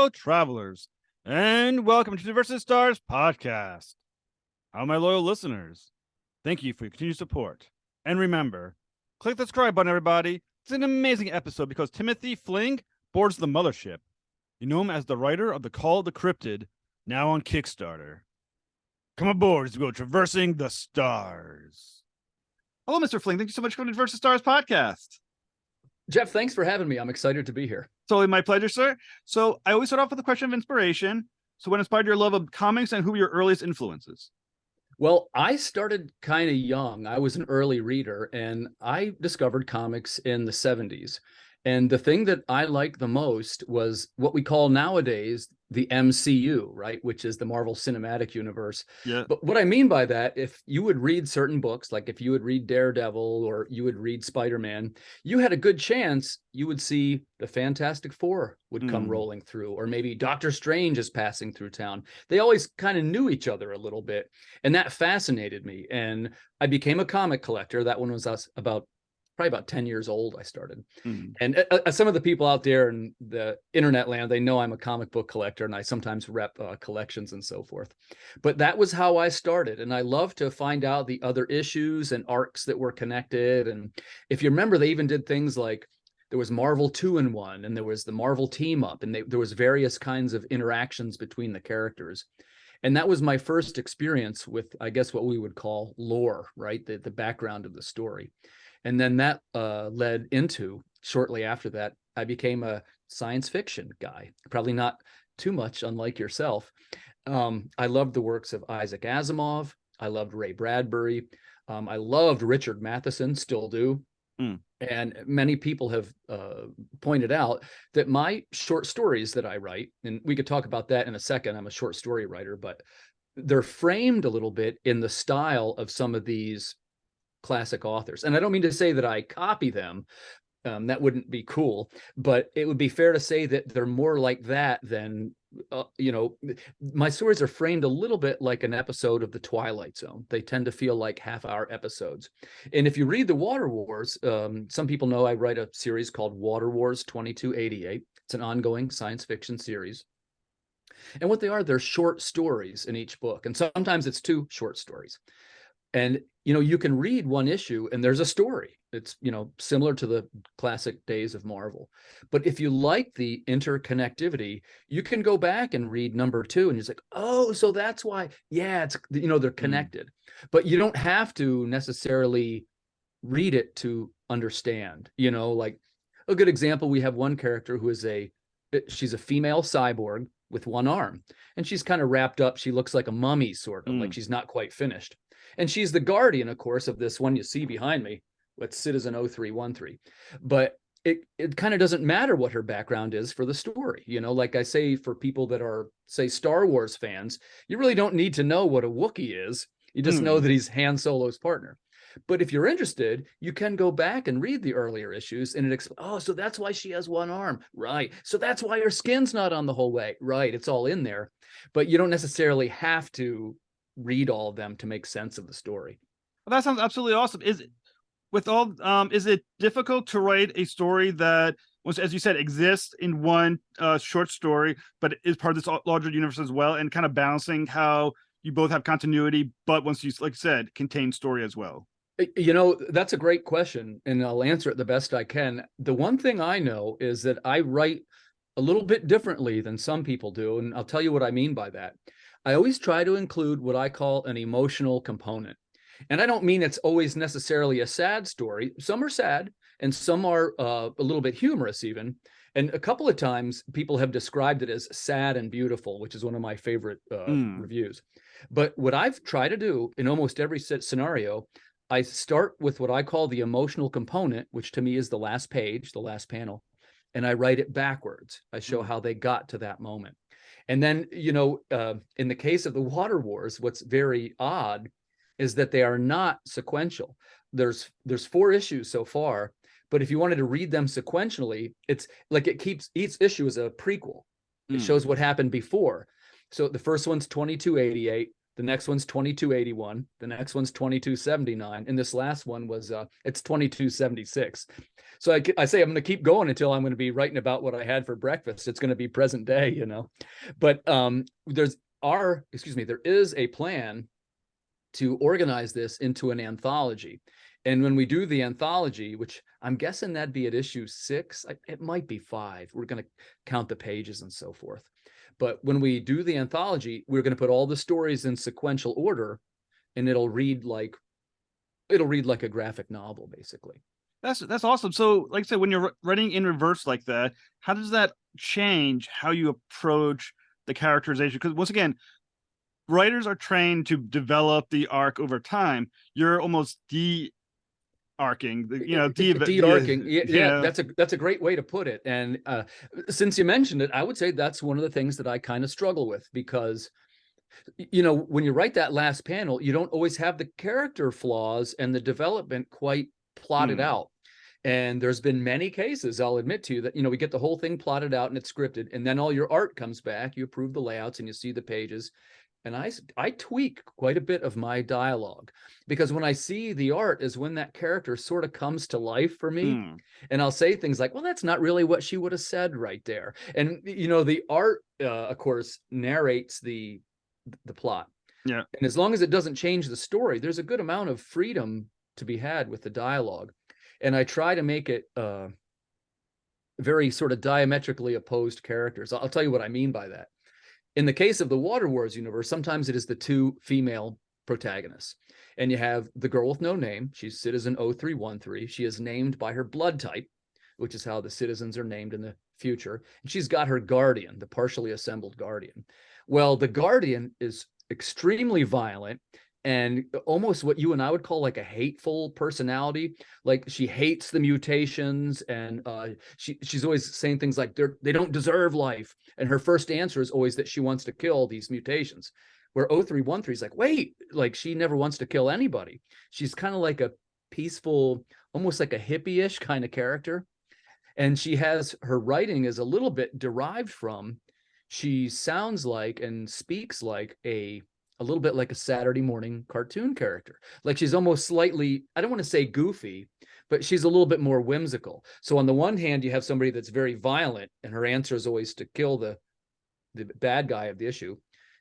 fellow travelers, and welcome to the Versus Stars podcast. All my loyal listeners, thank you for your continued support. And remember, click the subscribe button, everybody. It's an amazing episode because Timothy Fling boards the mothership. You know him as the writer of The Call of the Cryptid, now on Kickstarter. Come aboard as we go traversing the stars. Hello, Mr. Fling. Thank you so much for coming to the Versus Stars podcast. Jeff, thanks for having me. I'm excited to be here. Totally my pleasure, sir. So I always start off with a question of inspiration. So what inspired your love of comics and who were your earliest influences? Well, I started kind of young. I was an early reader, and I discovered comics in the 70s. And the thing that I liked the most was what we call nowadays the MCU, right? Which is the Marvel Cinematic Universe. Yeah. But what I mean by that, if you would read certain books, like if you would read Daredevil or you would read Spider-Man, you had a good chance you would see the Fantastic Four would come rolling through, or maybe Doctor Strange is passing through town. They always kind of knew each other a little bit, and that fascinated me. And I became a comic collector. That one was probably about 10 years old, I started. And some of the people out there in the internet land, they know I'm a comic book collector, and I sometimes rep collections and so forth. But that was how I started. And I love to find out the other issues and arcs that were connected. And if you remember, they even did things like there was Marvel 2-in-1, and there was the Marvel Team Up, and there was various kinds of interactions between the characters. And that was my first experience with, I guess, what we would call lore, right? The background of the story. And then that led into, shortly after that, I became a science fiction guy, probably not too much unlike yourself. I loved the works of Isaac Asimov. I loved Ray Bradbury. I loved Richard Matheson, still do. And many people have pointed out that my short stories that I write, and we could talk about that in a second, I'm a short story writer, but they're framed a little bit in the style of some of these classic authors. And I don't mean to say that I copy them. That wouldn't be cool, but it would be fair to say that they're more like that than, my stories are framed a little bit like an episode of The Twilight Zone. They tend to feel like half-hour episodes. And if you read the Water Wars, some people know I write a series called Water Wars 2288. It's an ongoing science fiction series. And what they are, they're short stories in each book. And sometimes it's 2 short stories. And, you can read one issue and there's a story. It's, similar to the classic days of Marvel. But if you like the interconnectivity, you can go back and read number 2 and you're like, oh, so that's why, yeah, it's, they're connected. But you don't have to necessarily read it to understand, like a good example. We have one character who is she's a female cyborg with one arm, and she's kind of wrapped up. She looks like a mummy, sort of like she's not quite finished. And she's the guardian, of course, of this one you see behind me. That's Citizen 0313. But it kind of doesn't matter what her background is for the story. Like I say, for people that are, say, Star Wars fans, you really don't need to know what a Wookiee is. You just know that he's Han Solo's partner. But if you're interested, you can go back and read the earlier issues, and so that's why she has one arm. Right. So that's why her skin's not on the whole way. Right. It's all in there. But you don't necessarily have to read all of them to make sense of the story. Well, that sounds absolutely awesome. Is it difficult to write a story that was, as you said, exists in one short story, but is part of this larger universe as well, and kind of balancing how you both have continuity, but once you, like you said, contain story as well? That's a great question, and I'll answer it the best I can. The one thing I know is that I write a little bit differently than some people do, and I'll tell you what I mean by that. I always try to include what I call an emotional component. And I don't mean it's always necessarily a sad story. Some are sad, and some are a little bit humorous even. And a couple of times people have described it as sad and beautiful, which is one of my favorite reviews. But what I've tried to do in almost every scenario, I start with what I call the emotional component, which to me is the last page, the last panel, and I write it backwards. I show how they got to that moment. And then, in the case of the Water Wars, what's very odd is that they are not sequential. There's 4 issues so far, but if you wanted to read them sequentially, it's like it keeps each issue as a prequel. It shows what happened before. So the first one's 2288, The next one's 2281. The next one's 2279. And this last one was, it's 2276. So I say I'm going to keep going until I'm going to be writing about what I had for breakfast. It's going to be present day, you know. But there is a plan to organize this into an anthology. And when we do the anthology, which I'm guessing that'd be at issue 6, it might be 5. We're going to count the pages and so forth. But when we do the anthology, we're going to put all the stories in sequential order, and it'll read like a graphic novel, basically. That's awesome. So, like I said, when you're writing in reverse like that, how does that change how you approach the characterization? Because once again, writers are trained to develop the arc over time. You're almost de-arcing, De-arcing. yeah. That's a great way to put it. And since you mentioned it, I would say that's one of the things that I kind of struggle with, because when you write that last panel, you don't always have the character flaws and the development quite plotted out. And there's been many cases, I'll admit to you, that we get the whole thing plotted out and it's scripted, and then all your art comes back, you approve the layouts and you see the pages. And I tweak quite a bit of my dialogue, because when I see the art is when that character sort of comes to life for me. And I'll say things like, well, that's not really what she would have said right there. And the art of course narrates the plot. Yeah. And as long as it doesn't change the story, there's a good amount of freedom to be had with the dialogue. And I try to make it very sort of diametrically opposed characters. I'll tell you what I mean by that. In the case of the Water Wars universe, sometimes it is the 2 female protagonists. And you have the girl with no name. She's Citizen 0313. She is named by her blood type, which is how the citizens are named in the future. And she's got her guardian, the partially assembled guardian. Well, the guardian is extremely violent and almost what you and I would call like a hateful personality. Like, she hates the mutations, and she's always saying things like they don't deserve life. And her first answer is always that she wants to kill these mutations. Where 0313 is like, wait, like, she never wants to kill anybody. She's kind of like a peaceful, almost like a hippie-ish kind of character. And she has, her writing is a little bit derived from, she sounds like and speaks like a little bit like a Saturday morning cartoon character. Like, she's almost slightly, I don't want to say goofy, but she's a little bit more whimsical. So on the one hand, you have somebody that's very violent, and her answer is always to kill the bad guy of the issue.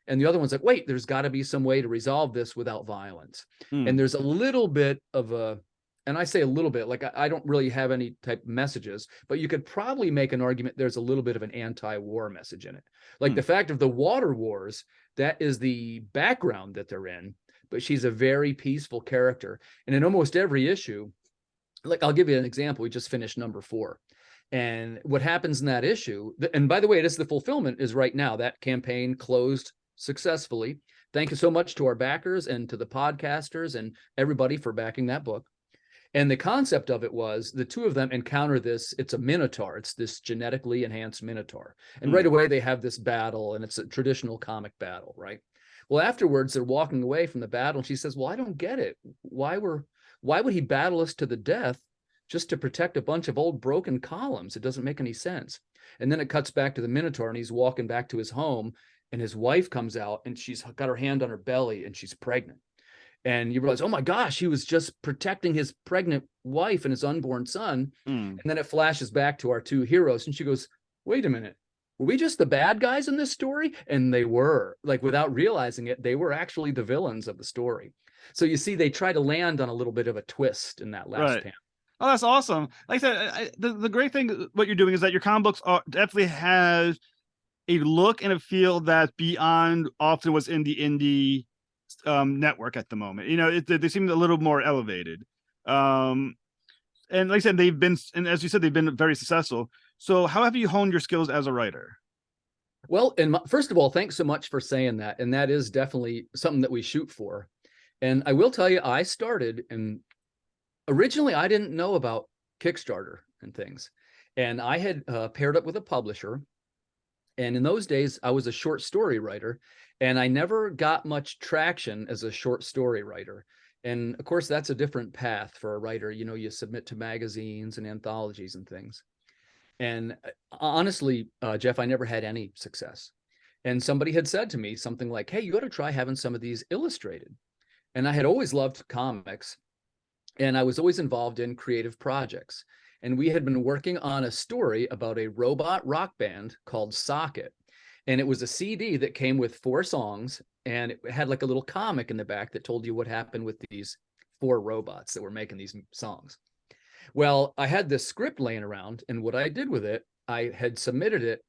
And the other one's like, wait, there's got to be some way to resolve this without violence. And there's a little bit of a, and I say a little bit, like, I don't really have any type of messages, but you could probably make an argument there's a little bit of an anti-war message in it. Like the fact of the Water Wars, that is the background that they're in, but she's a very peaceful character. And in almost every issue, like, I'll give you an example. We just finished number 4. And what happens in that issue, and by the way, it is the fulfillment is right now. That campaign closed successfully. Thank you so much to our backers and to the podcasters and everybody for backing that book. And the concept of it was the 2 of them encounter this. It's a minotaur. It's this genetically enhanced minotaur. And right away they have this battle, and it's a traditional comic battle, right? Well, afterwards they're walking away from the battle, and she says, well, I don't get it. Why would he battle us to the death just to protect a bunch of old broken columns? It doesn't make any sense. And then it cuts back to the minotaur, and he's walking back to his home, and his wife comes out, and she's got her hand on her belly, and she's pregnant. And you realize, oh my gosh, he was just protecting his pregnant wife and his unborn son. And then it flashes back to our 2 heroes, and she goes, wait a minute, were we just the bad guys in this story? And they were, like, without realizing it, they were actually the villains of the story. So you see, they try to land on a little bit of a twist in that last panel. Oh, that's awesome. Like I said, the great thing what you're doing is that your comic books definitely has a look and a feel that's beyond often what's in the indie network at the moment. They seem a little more elevated, and like I said, and as you said, they've been very successful. So how have you honed your skills as a writer? Well, and first of all, thanks so much for saying that. And that is definitely something that we shoot for. And I will tell you, I started, and originally I didn't know about Kickstarter and things, and I had paired up with a publisher. And in those days, I was a short story writer, and I never got much traction as a short story writer. And of course, that's a different path for a writer. You submit to magazines and anthologies and things. And honestly, Jeff, I never had any success. And somebody had said to me something like, hey, you ought to try having some of these illustrated. And I had always loved comics, and I was always involved in creative projects. And we had been working on a story about a robot rock band called Socket. And it was a CD that came with 4 songs, and it had like a little comic in the back that told you what happened with these 4 robots that were making these songs. Well, I had this script laying around, and what I did with it, I had submitted it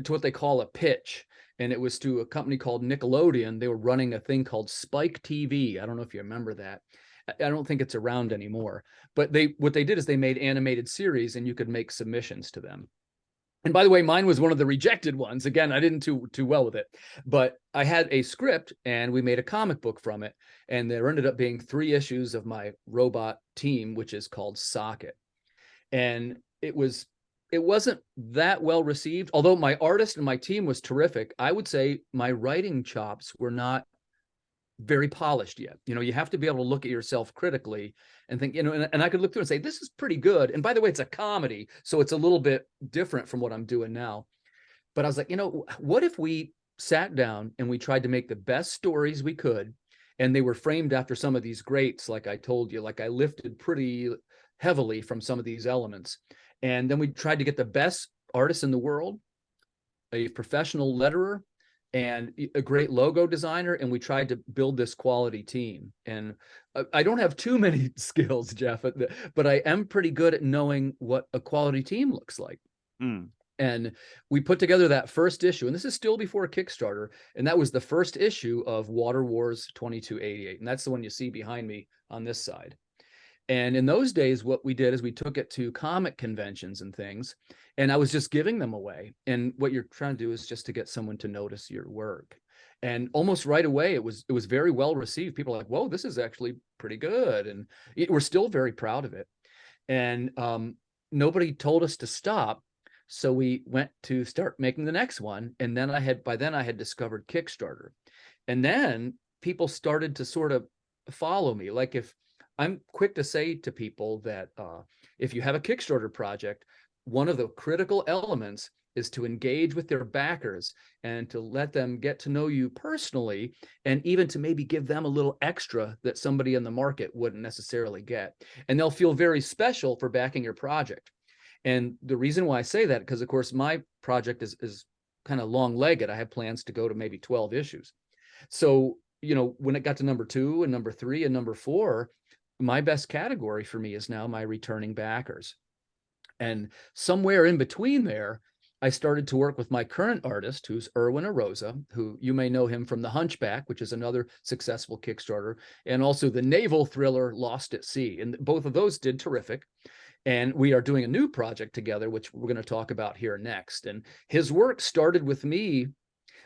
to what they call a pitch. And it was to a company called Nickelodeon. They were running a thing called Spike TV. I don't know if you remember that. I don't think it's around anymore. But what they did is they made animated series, and you could make submissions to them. And by the way, mine was one of the rejected ones. Again, I didn't too well with it, but I had a script, and we made a comic book from it. And there ended up being 3 issues of my robot team, which is called Socket. And it wasn't that well received, although my artist and my team was terrific. I would say my writing chops were not very polished yet. You have to be able to look at yourself critically and think, and I could look through and say, this is pretty good. And by the way, it's a comedy, so it's a little bit different from what I'm doing now. But I was like, what if we sat down and we tried to make the best stories we could, and they were framed after some of these greats, like I told you, like I lifted pretty heavily from some of these elements. And then we tried to get the best artists in the world, a professional letterer, and a great logo designer, and we tried to build this quality team. And I don't have too many skills, Jeff, but I am pretty good at knowing what a quality team looks like. And we put together that first issue, and this is still before Kickstarter, and that was the first issue of Water Wars 2288, and that's the one you see behind me on this side. And in those days, what we did is we took it to comic conventions and things, and I was just giving them away. And what you're trying to do is just to get someone to notice your work. And almost right away, it was very well received. People are like, whoa, this is actually pretty good. And we're still very proud of it. And nobody told us to stop. So we went to start making the next one. And then by then I had discovered Kickstarter. And then people started to sort of follow me. Like, if I'm quick to say to people that if you have a Kickstarter project, one of the critical elements is to engage with their backers and to let them get to know you personally, and even to maybe give them a little extra that somebody in the market wouldn't necessarily get. And they'll feel very special for backing your project. And the reason why I say that, because of course my project is kind of long-legged. I have plans to go to maybe 12 issues. So, when it got to number 2 and number 3 and number 4, my best category for me is now my returning backers. And somewhere in between there, I started to work with my current artist, who's Erwin Arosa, who you may know him from The Hunchback, which is another successful Kickstarter, and also the naval thriller Lost at Sea. And both of those did terrific. And we are doing a new project together, which we're going to talk about here next. And his work started with me.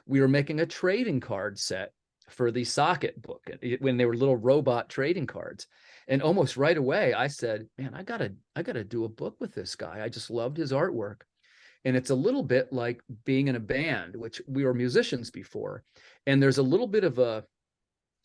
We were making a trading card set for the Socket book when they were little robot trading cards. And almost right away, I said, man, I gotta do a book with this guy. I just loved his artwork. And it's a little bit like being in a band, which we were musicians before. And there's a little bit of a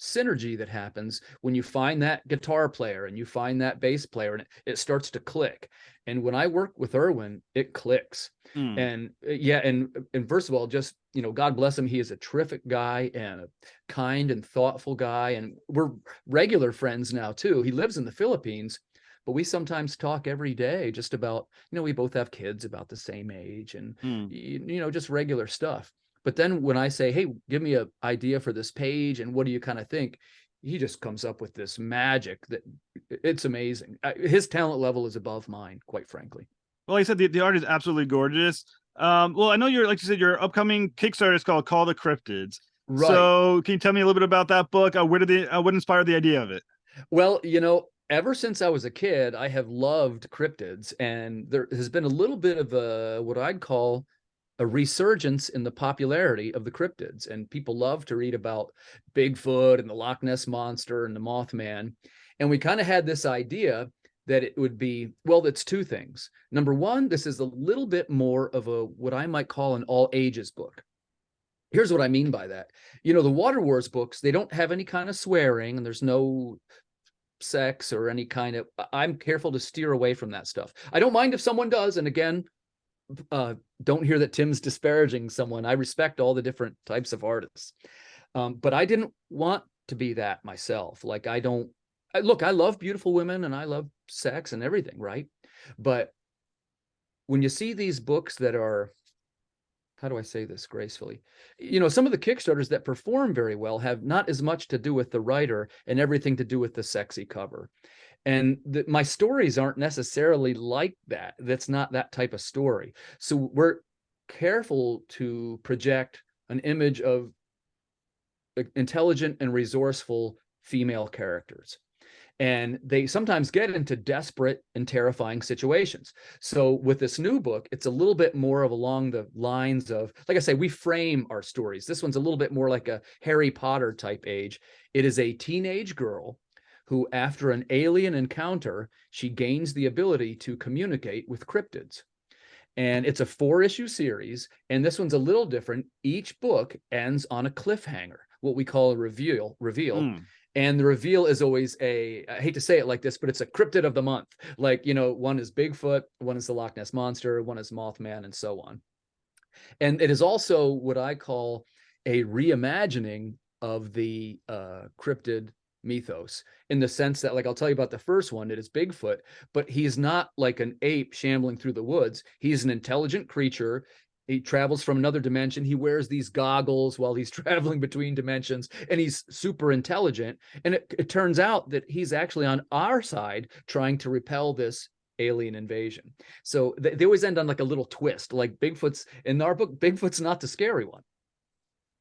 synergy that happens when you find that guitar player and you find that bass player, and it starts to click. And when I work with Erwin, it clicks. And and first of all, just, God bless him. He is a terrific guy and a kind and thoughtful guy. And we're regular friends now too. He lives in the Philippines, but we sometimes talk every day just about, we both have kids about the same age, and, just regular stuff. But then when I say, hey, give me an idea for this page, and what do you kind of think? He just comes up with this magic that it's amazing. His talent level is above mine, quite frankly. Well, like I said, the art is absolutely gorgeous. Well, I know like you said, your upcoming Kickstarter is called Call the Cryptids. Right. So can you tell me a little bit about that book? What inspired the idea of it? Well, ever since I was a kid, I have loved cryptids, and there has been a little bit of what I'd call a resurgence in the popularity of the cryptids. And people love to read about Bigfoot and the Loch Ness Monster and the Mothman. And we kind of had this idea that it would be, well, it's 2 things. Number one, this is a little bit more of what I might call an all ages book. Here's what I mean by that. The Water Wars books, they don't have any kind of swearing, and there's no sex or any kind of, I'm careful to steer away from that stuff. I don't mind if someone does. And again, don't hear that Tim's disparaging someone. I respect all the different types of artists. But I didn't want to be that myself. Like, look, I love beautiful women and I love sex and everything, right? But when you see these books that are, how do I say this gracefully? Some of the Kickstarters that perform very well have not as much to do with the writer and everything to do with the sexy cover. And my stories aren't necessarily like that. That's not that type of story. So we're careful to project an image of intelligent and resourceful female characters. And they sometimes get into desperate and terrifying situations. So with this new book, it's a little bit more of along the lines of, like I say, we frame our stories. This one's a little bit more like a Harry Potter type age. It is a teenage girl who, after an alien encounter, she gains the ability to communicate with cryptids. And it's a 4-issue series, and this one's a little different. Each book ends on a cliffhanger, what we call a reveal. And the reveal is always I hate to say it like this, but it's a cryptid of the month. Like, one is Bigfoot, one is the Loch Ness Monster, one is Mothman, and so on. And it is also what I call a reimagining of the cryptid mythos, in the sense that, like, I'll tell you about the first one. It is Bigfoot, but he's not like an ape shambling through the woods. He's an intelligent creature. He travels from another dimension. He wears these goggles while he's traveling between dimensions, and he's super intelligent. And it turns out that he's actually on our side trying to repel this alien invasion. So they always end on like a little twist. Like, in our book, Bigfoot's not the scary one.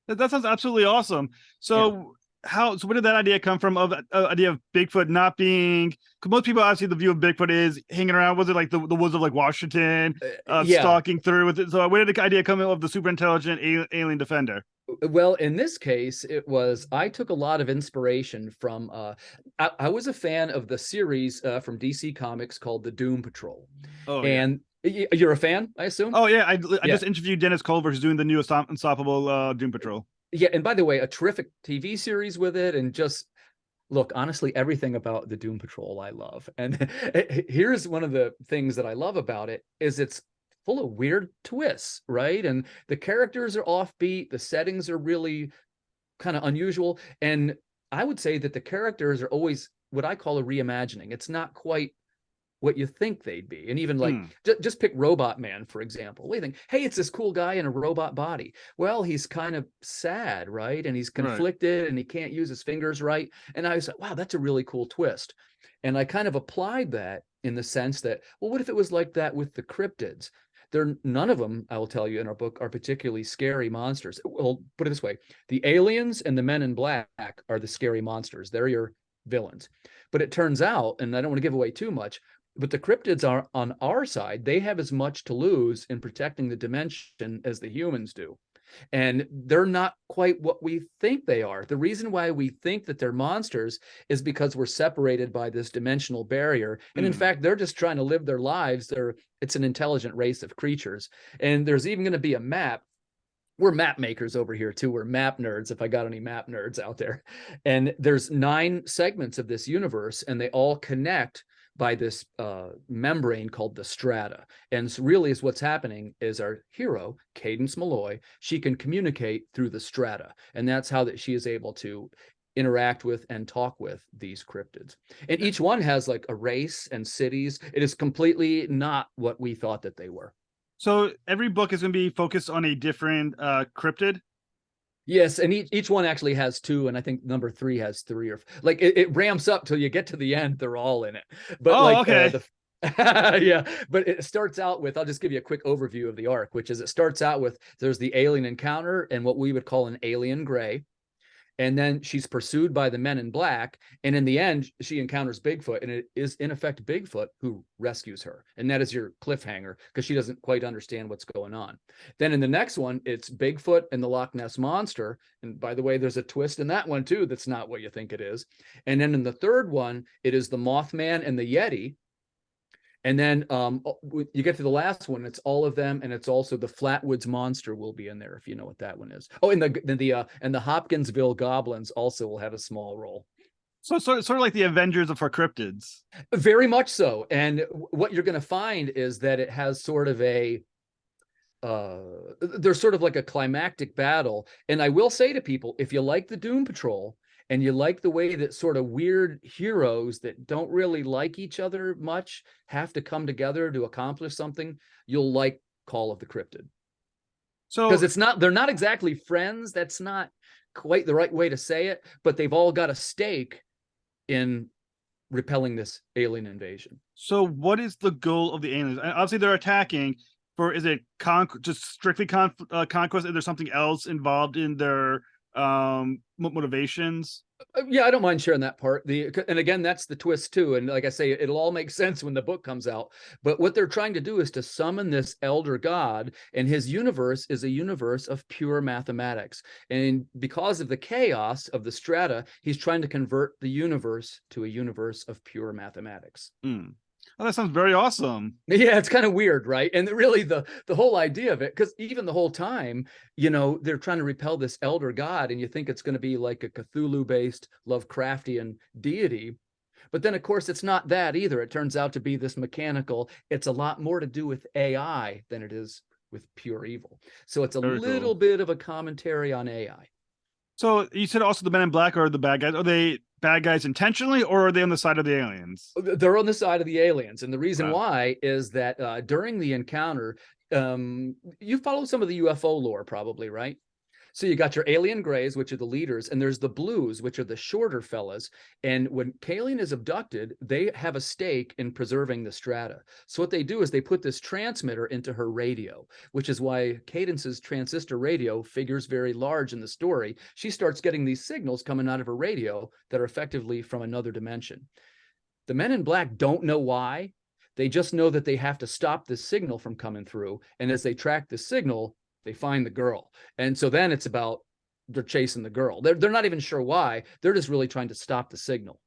That sounds absolutely awesome. So so where did that idea come from, of idea of Bigfoot not being, because most people obviously the view of Bigfoot is hanging around, was it like the woods of like Washington, stalking through with it? So where did the idea come of the super intelligent alien defender? Well, in this case, I took a lot of inspiration from, I was a fan of the series from DC Comics called the Doom Patrol. Oh, and you're a fan, I assume? Oh yeah, I just interviewed Dennis Culver, who's doing the new Unstoppable Doom Patrol. Yeah, and by the way, a terrific TV series with it, and just look, honestly, everything about the Doom Patrol I love. And here's one of the things that I love about it is it's full of weird twists, right? And the characters are offbeat, the settings are really kind of unusual, and I would say that the characters are always what I call a reimagining. It's not quite what you think they'd be. And even like, just pick Robot Man, for example. What do you think? Hey, it's this cool guy in a robot body. Well, he's kind of sad, right? And he's conflicted, and he can't use his fingers right. And I was like, wow, that's a really cool twist. And I kind of applied that in the sense that, well, what if it was like that with the cryptids? None of them, I will tell you in our book, are particularly scary monsters. Well, put it this way. The aliens and the men in black are the scary monsters. They're your villains. But it turns out, and I don't want to give away too much, but the cryptids are on our side. They have as much to lose in protecting the dimension as the humans do. And they're not quite what we think they are. The reason why we think that they're monsters is because we're separated by this dimensional barrier. And in fact, they're just trying to live their lives. It's an intelligent race of creatures. And there's even going to be a map. We're map makers over here too. We're map nerds, if I got any map nerds out there. And there's 9 segments of this universe, and they all connect by this membrane called the strata. And so really is what's happening is our hero, Cadence Malloy, she can communicate through the strata. And that's how that she is able to interact with and talk with these cryptids. And each one has like a race and cities. It is completely not what we thought that they were. So every book is going to be focused on a different cryptid? Yes, and each one actually has 2, and I think number 3 has 3, or like it ramps up till you get to the end. They're all in it. But okay. Yeah, but it starts out with, I'll just give you a quick overview of the arc, which is it starts out with there's the alien encounter and what we would call an alien gray. And then she's pursued by the men in black. And in the end, she encounters Bigfoot, and it is in effect Bigfoot who rescues her. And that is your cliffhanger, because she doesn't quite understand what's going on. Then in the next one, it's Bigfoot and the Loch Ness Monster. And by the way, there's a twist in that one too. That's not what you think it is. And then in the third one, it is the Mothman and the Yeti. And then you get to the last one, it's all of them, and it's also the Flatwoods Monster will be in there, if you know what that one is. Oh, and the Hopkinsville Goblins also will have a small role. So sort of like the Avengers for cryptids. Very much so. And what you're going to find is that it has sort of a there's sort of like a climactic battle. And I will say to people, if you like the Doom Patrol and you like the way that sort of weird heroes that don't really like each other much have to come together to accomplish something, you'll like Call of the Cryptid. Because So they're not exactly friends. That's not quite the right way to say it, but they've all got a stake in repelling this alien invasion. So what is the goal of the aliens? Obviously, they're attacking for, is it just strictly conquest? Is there something else involved in their motivations? Yeah, I don't mind sharing that part. And again, that's the twist too. And like I say, it'll all make sense when the book comes out. But what they're trying to do is to summon this elder god, and his universe is a universe of pure mathematics. And because of the chaos of the strata, he's trying to convert the universe to a universe of pure mathematics. Mm. Oh, that sounds very awesome. Yeah, it's kind of weird, right? And really the whole idea of it, because even the whole time, they're trying to repel this elder god, and you think it's going to be like a Cthulhu-based Lovecraftian deity. But then, of course, it's not that either. It turns out to be this mechanical. It's a lot more to do with AI than it is with pure evil. So it's a Very little cool. bit of a commentary on AI. So you said also the Men in Black are the bad guys. Are they bad guys intentionally, or are they on the side of the aliens? They're on the side of the aliens. And the reason Wow. why is that during the encounter, you follow some of the UFO lore probably, right? So you got your alien grays, which are the leaders, and there's the blues, which are the shorter fellas. And when Kalian is abducted, they have a stake in preserving the strata. So what they do is they put this transmitter into her radio, which is why Cadence's transistor radio figures very large in the story. She starts getting these signals coming out of her radio that are effectively from another dimension. The Men in Black don't know why. They just know that they have to stop this signal from coming through. And as they track the signal, they find the girl. And so then it's about they're chasing the girl. They're not even sure why. They're just really trying to stop the signal.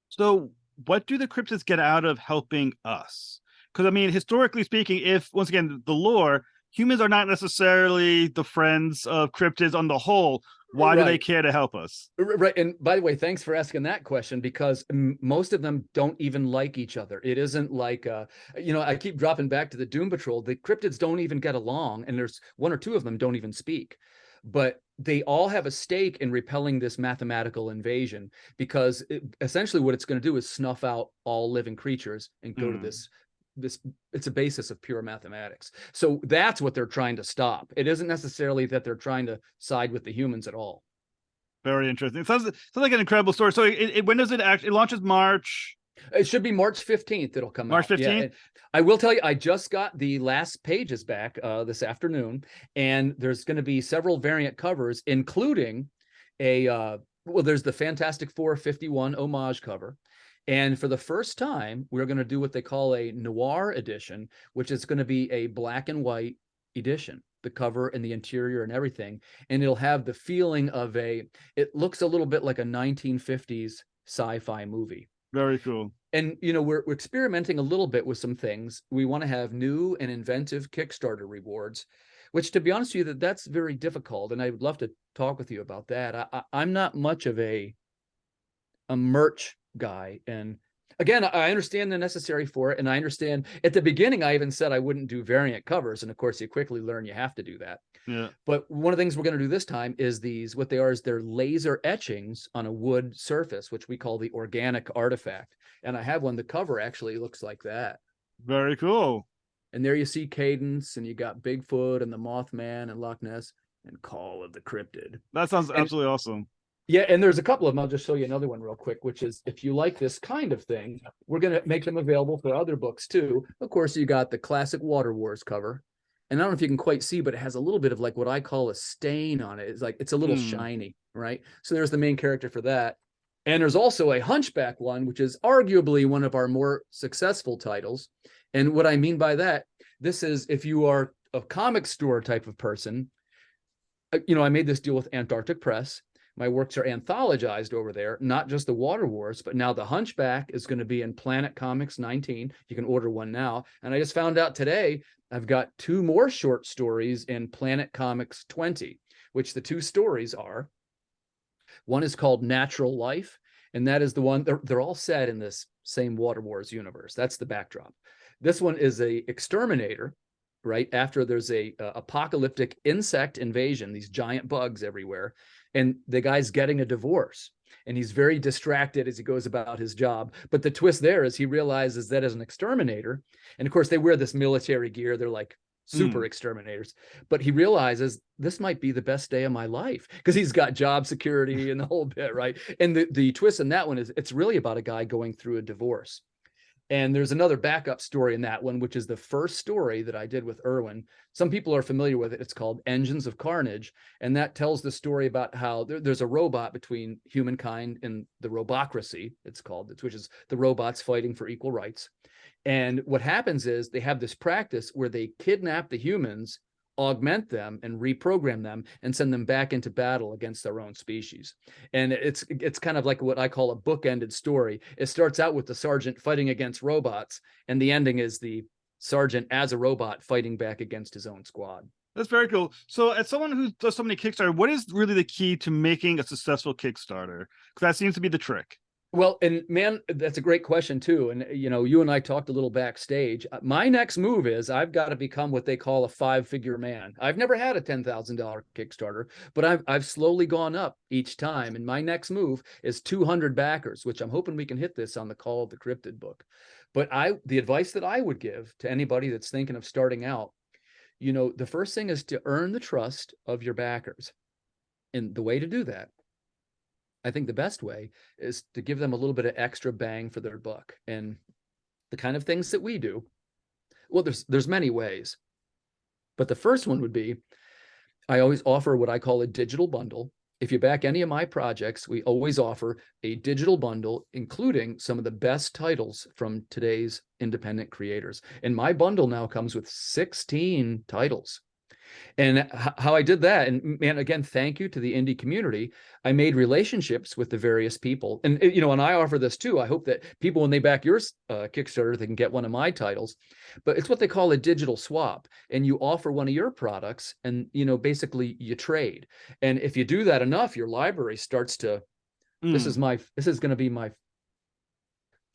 So what do the cryptids get out of helping us? Because I mean, historically speaking, if once again the lore, humans are not necessarily the friends of cryptids on the whole. Why do they Right. care to help us? Right. And by the way, thanks for asking that question, because most of them don't even like each other. It isn't like, I keep dropping back to the Doom Patrol. The cryptids don't even get along, and there's one or two of them don't even speak. But they all have a stake in repelling this mathematical invasion, because essentially what it's going to do is snuff out all living creatures and go to this it's a basis of pure mathematics. So that's what they're trying to stop. It isn't necessarily that they're trying to side with the humans at all. Very interesting. It sounds like an incredible story. So when does it actually? It launches March. It should be March 15th. It'll come March out. 15th. Yeah. I will tell you, I just got the last pages back this afternoon, and there's going to be several variant covers, including there's the Fantastic Four 51 homage cover. And for the first time, we're going to do what they call a noir edition, which is going to be a black and white edition, the cover and the interior and everything. And it'll have the feeling of it looks a little bit like a 1950s sci-fi movie. Very cool. And, we're experimenting a little bit with some things. We want to have new and inventive Kickstarter rewards, which, to be honest with you, that's very difficult. And I would love to talk with you about that. I'm not much of a merch guy. And again, I understand the necessary for it. And I understand at the beginning, I even said I wouldn't do variant covers. And of course, you quickly learn you have to do that. Yeah. But one of the things we're going to do this time is what they are is they're laser etchings on a wood surface, which we call the organic artifact. And I have one, the cover actually looks like that. Very cool. And there you see Cadence, and you got Bigfoot and the Mothman and Loch Ness and Call of the Cryptid. That sounds absolutely awesome. Yeah, and there's a couple of them. I'll just show you another one real quick, which is, if you like this kind of thing, we're going to make them available for other books too. Of course, you got the classic Water Wars cover. And I don't know if you can quite see, but it has a little bit of like what I call a stain on it. It's a little shiny, right? So there's the main character for that. And there's also a Hunchback one, which is arguably one of our more successful titles. And what I mean by that, this is if you are a comic store type of person, I made this deal with Antarctic Press. My works are anthologized over there, not just the Water Wars, but now the Hunchback is going to be in Planet Comics 19. You can order one now. And I just found out today, I've got 2 more short stories in Planet Comics 20, which the 2 stories are. One is called Natural Life, and that is the one, they're all set in this same Water Wars universe. That's the backdrop. This one is a exterminator, right after there's a apocalyptic insect invasion, these giant bugs everywhere, and the guy's getting a divorce. And he's very distracted as he goes about his job. But the twist there is he realizes that as an exterminator, and of course they wear this military gear, they're like super exterminators, but he realizes this might be the best day of my life because he's got job security and the whole bit, right? And the twist in that one is it's really about a guy going through a divorce. And there's another backup story in that one, which is the first story that I did with Irwin. Some people are familiar with it. It's called Engines of Carnage. And that tells the story about how there's a robot between humankind and the robocracy, it's called, which is the robots fighting for equal rights. And what happens is they have this practice where they kidnap the humans, augment them and reprogram them and send them back into battle against their own species. And it's kind of like what I call a bookended story. It starts out with the sergeant fighting against robots, and the ending is the sergeant as a robot fighting back against his own squad. That's very cool. So as someone who does so many Kickstarter, what is really the key to making a successful Kickstarter? Because that seems to be the trick. Well, and man, that's a great question too. And you and I talked a little backstage. My next move is I've got to become what they call a 5-figure man. I've never had a $10,000 Kickstarter, but I've slowly gone up each time. And my next move is 200 backers, which I'm hoping we can hit this on the Call of the Cryptid book. But the advice that I would give to anybody that's thinking of starting out, the first thing is to earn the trust of your backers. And the way to do that, I think the best way is to give them a little bit of extra bang for their buck. And the kind of things that we do, well, there's many ways, but the first one would be, I always offer what I call a digital bundle. If you back any of my projects, we always offer a digital bundle, including some of the best titles from today's independent creators. And my bundle now comes with 16 titles. And how I did that, and man, again, thank you to the indie community. I made relationships with the various people, and and I offer this too. I hope that people, when they back your Kickstarter, they can get one of my titles. But it's what they call a digital swap, and you offer one of your products, and basically you trade. And if you do that enough, your library starts to. This is going to be my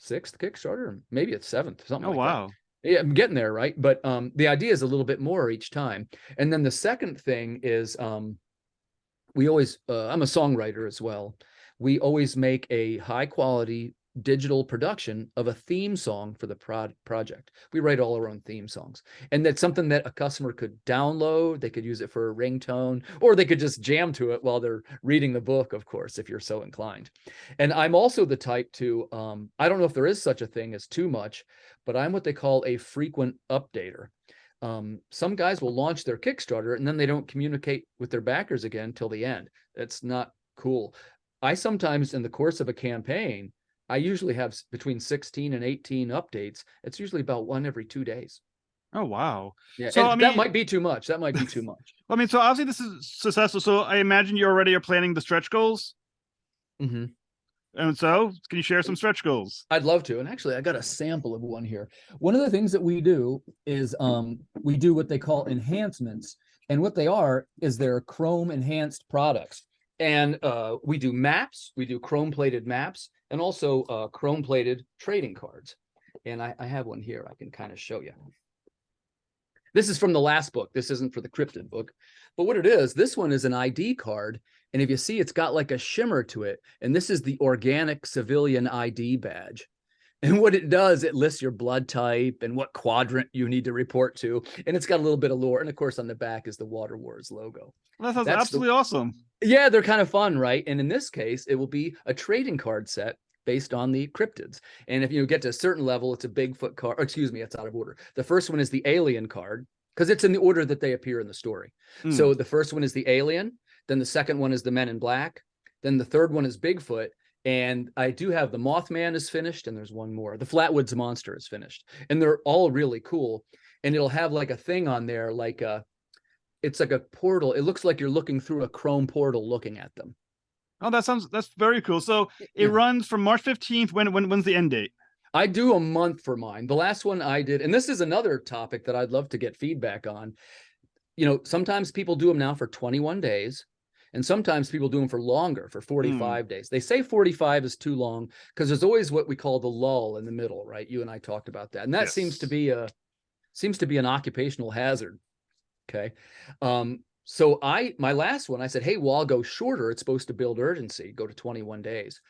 6th Kickstarter, maybe it's 7th, something like that. Wow. Yeah, I'm getting there, right? But the idea is a little bit more each time. And then the second thing is we always, I'm a songwriter as well. We always make a high quality digital production of a theme song for the project. We write all our own theme songs. And that's something that a customer could download. They could use it for a ringtone, or they could just jam to it while they're reading the book, of course, if you're so inclined. And I'm also the type to, I don't know if there is such a thing as too much, but I'm what they call a frequent updater. Some guys will launch their Kickstarter and then they don't communicate with their backers again till the end. That's not cool. I sometimes, in the course of a campaign, I usually have between 16 and 18 updates. It's usually about one every 2 days. Oh, wow. Yeah, so and that might be too much. That might be too much. I mean, so obviously this is successful. So I imagine you already are planning the stretch goals. Mm-hmm. And so can you share some stretch goals? I'd love to. And actually, I got a sample of one here. One of the things that we do is we do what they call enhancements. And what they are is they're Chrome enhanced products. And we do maps, we do chrome plated maps, and also chrome plated trading cards. And I have one here I can kind of show you. This is from the last book. This isn't for the Cryptid book. But what it is, this one is an ID card. And if you see, it's got like a shimmer to it. And this is the organic civilian ID badge. And what it does, it lists your blood type and what quadrant you need to report to. And it's got a little bit of lore. And of course, on the back is the Water Wars logo. Well, that sounds absolutely awesome. Yeah, they're kind of fun, right? And in this case, it will be a trading card set based on the cryptids. And if you get to a certain level, it's a Bigfoot card. Or excuse me, it's out of order. The first one is the alien card, because it's in the order that they appear in the story. So the first one is the alien. Then the second one is the Men in Black. Then the third one is Bigfoot. And I do have the Mothman is finished, and there's one more. The Flatwoods Monster is finished. And they're all really cool. And it'll have like a thing on there, like it's like a portal. It looks like you're looking through a Chrome portal looking at them. Oh, that's very cool. So it runs from March 15th. When's the end date? I do a month for mine. The last one I did, and this is another topic that I'd love to get feedback on. Sometimes people do them now for 21 days. And sometimes people do them for longer, for 45 days. They say 45 is too long because there's always what we call the lull in the middle, right? You and I talked about that. And that seems to be seems to be an occupational hazard. Okay. So my last one, I said, hey, well, I'll go shorter. It's supposed to build urgency, go to 21 days.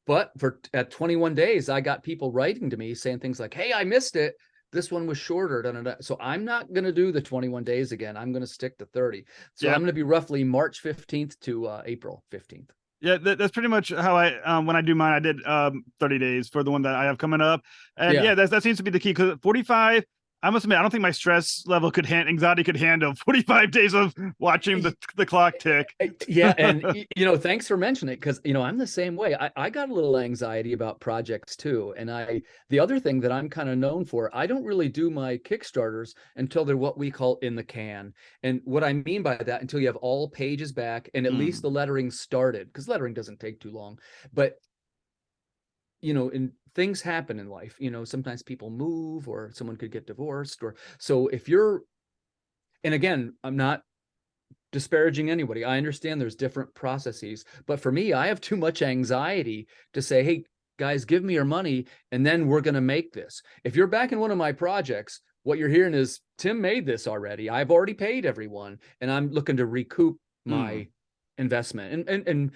But at 21 days, I got people writing to me saying things like, hey, I missed it. This one was shorter. Da, da, da. So I'm not going to do the 21 days again. I'm going to stick to 30. So I'm going to be roughly March 15th to April 15th. Yeah, that's pretty much how I when I do mine. I did 30 days for the one that I have coming up, and yeah, that seems to be the key because 45. I must admit, I don't think my stress level anxiety could handle 45 days of watching the clock tick. Yeah, and thanks for mentioning it, because I'm the same way. I got a little anxiety about projects too, and the other thing that I'm kind of known for, I don't really do my Kickstarters until they're what we call in the can. And what I mean by that, until you have all pages back and at least the lettering started, because lettering doesn't take too long. But and things happen in life. Sometimes people move, or someone could get divorced, or so if you're, and again, I'm not disparaging anybody. I understand there's different processes, but for me, I have too much anxiety to say, hey, guys, give me your money, and then we're going to make this. If you're back in one of my projects, what you're hearing is, Tim made this already. I've already paid everyone, and I'm looking to recoup my investment and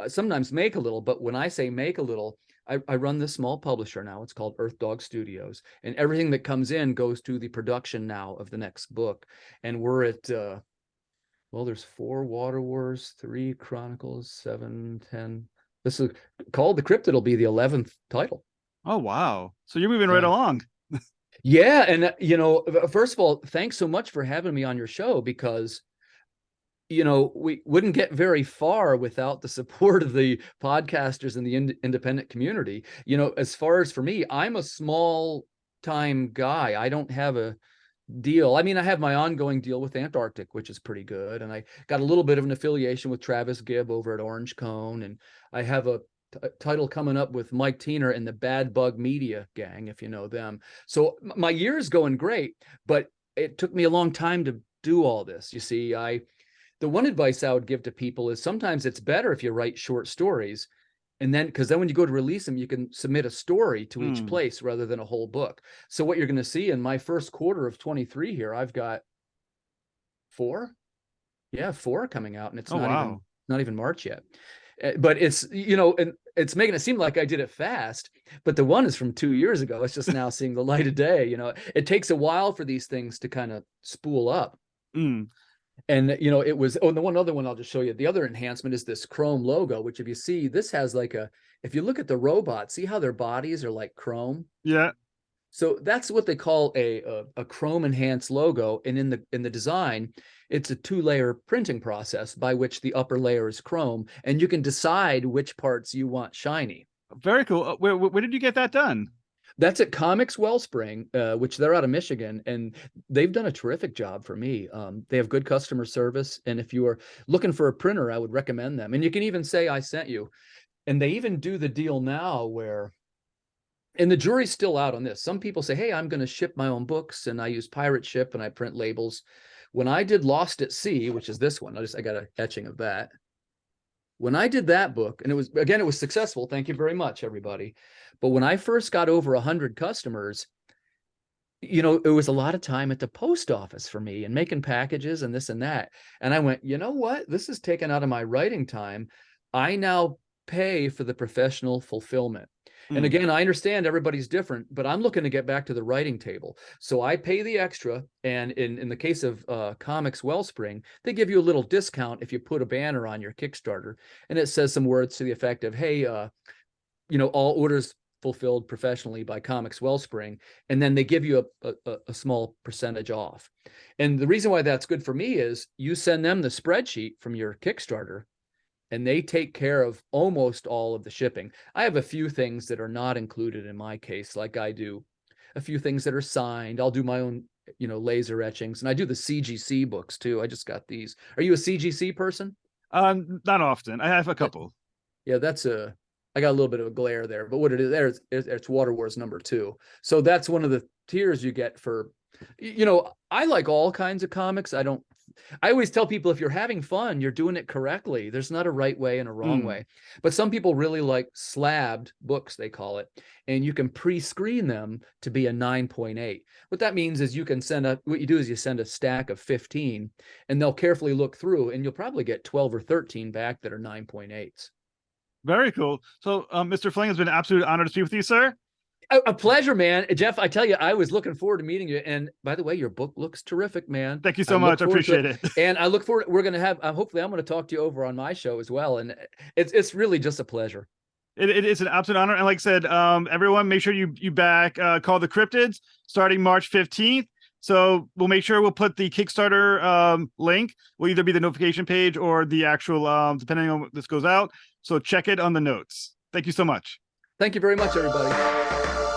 sometimes make a little. But when I say make a little, I run this small publisher now. It's called Earth Dog Studios, and everything that comes in goes to the production now of the next book. And we're at, there's 4 Water Wars, 3 Chronicles, 7, 10. This is called The Cryptid. It'll be the 11th title. Oh, wow. So you're moving right along. Yeah. And, first of all, thanks so much for having me on your show, because we wouldn't get very far without the support of the podcasters and the independent community. As far as for me, I'm a small time guy. I don't have a deal. I mean, I have my ongoing deal with Antarctic, which is pretty good. And I got a little bit of an affiliation with Travis Gibb over at Orange Cone. And I have a title coming up with Mike Tiener and the Bad Bug Media gang, if you know them. So my year is going great, but it took me a long time to do all this. You see, the one advice I would give to people is sometimes it's better if you write short stories, and then, because then when you go to release them, you can submit a story to each place rather than a whole book. So what you're going to see in my first quarter of 23 here, I've got 4 coming out, and it's not even March yet. But it's, and it's making it seem like I did it fast, but the one is from 2 years ago. It's just now seeing the light of day. It takes a while for these things to kind of spool up. And, it was, the one other one I'll just show you. The other enhancement is this chrome logo, which if you see, this has if you look at the robot, see how their bodies are like chrome? Yeah. So that's what they call a chrome enhanced logo. And in the design, it's a 2-layer printing process by which the upper layer is chrome, and you can decide which parts you want shiny. Very cool. Where did you get that done? That's at Comics Wellspring, which they're out of Michigan, and they've done a terrific job for me. They have good customer service, and if you are looking for a printer, I would recommend them. And you can even say I sent you. And they even do the deal now where, and the jury's still out on this. Some people say, hey, I'm going to ship my own books, and I use pirate ship and I print labels. When I did Lost at Sea, which is this one, I got an etching of that. When I did that book, and it was successful. Thank you very much, everybody. But when I first got over 100 customers, it was a lot of time at the post office for me and making packages and this and that. And I went, you know what? This is taken out of my writing time. I now pay for the professional fulfillment. And again, I understand everybody's different, but I'm looking to get back to the writing table. So I pay the extra. And in the case of Comics Wellspring, they give you a little discount if you put a banner on your Kickstarter. And it says some words to the effect of, hey, all orders fulfilled professionally by Comics Wellspring. And then they give you a small percentage off. And the reason why that's good for me is you send them the spreadsheet from your Kickstarter, and they take care of almost all of the shipping. I have a few things that are not included in my case, like I do a few things that are signed. I'll do my own, laser etchings, and I do the CGC books too. I just got these. Are you a CGC person? Not often. I have a couple. Yeah, I got a little bit of a glare there, but what it is there, it's Water Wars #2. So that's one of the tiers you get for, I like all kinds of comics. I don't I always tell people, if you're having fun, you're doing it correctly. There's not a right way and a wrong way. But some people really like slabbed books, they call it, and you can pre-screen them to be a 9.8. What that means is you can what you do is you send a stack of 15, and they'll carefully look through, and you'll probably get 12 or 13 back that are 9.8s. Very cool. So, Mr. Fling, it's been an absolute honor to speak with you, sir. A pleasure, man. Jeff, I tell you, I was looking forward to meeting you. And by the way, your book looks terrific, man. Thank you so much. I appreciate it. And I look forward. We're going to have, hopefully I'm going to talk to you over on my show as well. And it's really just a pleasure. It is an absolute honor. And like I said, everyone, make sure you back Call the Cryptids starting March 15th. So we'll make sure we'll put the Kickstarter link. Will either be the notification page or the actual, depending on what this goes out. So check it on the notes. Thank you so much. Thank you very much, everybody.